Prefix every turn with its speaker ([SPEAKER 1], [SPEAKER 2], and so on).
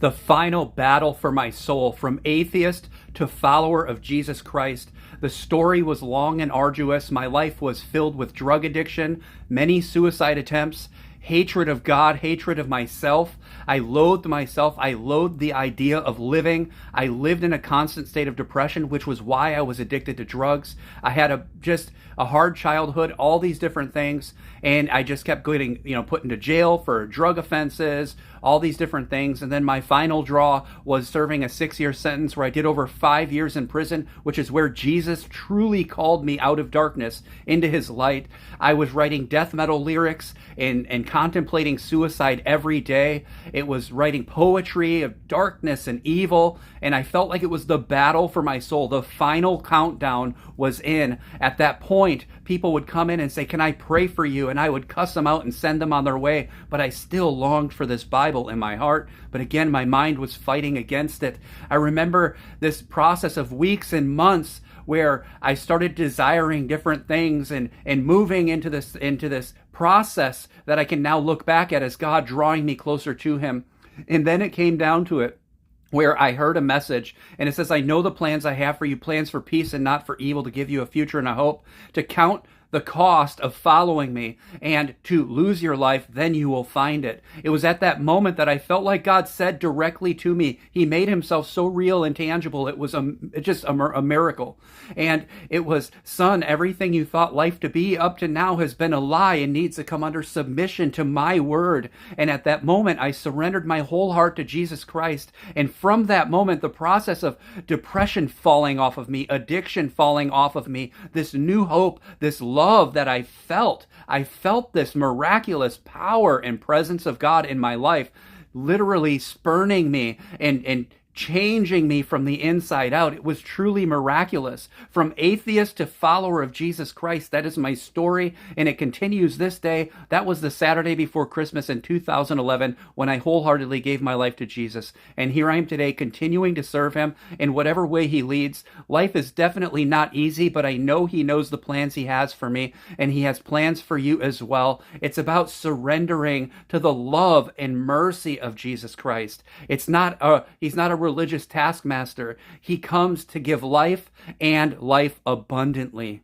[SPEAKER 1] The final battle for my soul, from atheist to follower of Jesus Christ. The story was long and arduous. My life was filled with drug addiction, many suicide attempts, hatred of God, hatred of myself. I loathed myself. I loathed the idea of living. I lived in a constant state of depression, which was why I was addicted to drugs. I had just a hard childhood, all these different things, and I just kept getting, put into jail for drug offenses, all these different things. And then my final draw was serving a 6-year sentence where I did over 5 years in prison, which is where Jesus truly called me out of darkness into his light. I was writing death metal lyrics and contemplating suicide every day. It was writing poetry of darkness and evil, and I felt like it was the battle for my soul. The final countdown was in. At that point, people would come in and say, "Can I pray for you?" And I would cuss them out and send them on their way. But I still longed for this Bible in my heart. But again, my mind was fighting against it. I remember this process of weeks and months where I started desiring different things and moving into this process that I can now look back at as God drawing me closer to him. And then it came down to it, where I heard a message, and it says, "I know the plans I have for you, plans for peace and not for evil, to give you a future and a hope. To count the cost of following me and to lose your life, then you will find it." It was at that moment that I felt like God said directly to me. He made himself so real and tangible. It was just a miracle. And it was, "Son, everything you thought life to be up to now has been a lie and needs to come under submission to my word." And at that moment, I surrendered my whole heart to Jesus Christ. And from that moment, the process of depression falling off of me, addiction falling off of me, this new hope, this love that I felt this miraculous power and presence of God in my life, literally spurning me and changing me from the inside out. It was truly miraculous. From atheist to follower of Jesus Christ, that is my story, and it continues this day. That was the Saturday before Christmas in 2011 when I wholeheartedly gave my life to Jesus. And here I am today, continuing to serve him in whatever way he leads. Life is definitely not easy, but I know he knows the plans he has for me, and he has plans for you as well. It's about surrendering to the love and mercy of Jesus Christ. He's not a religious taskmaster. He comes to give life and life abundantly.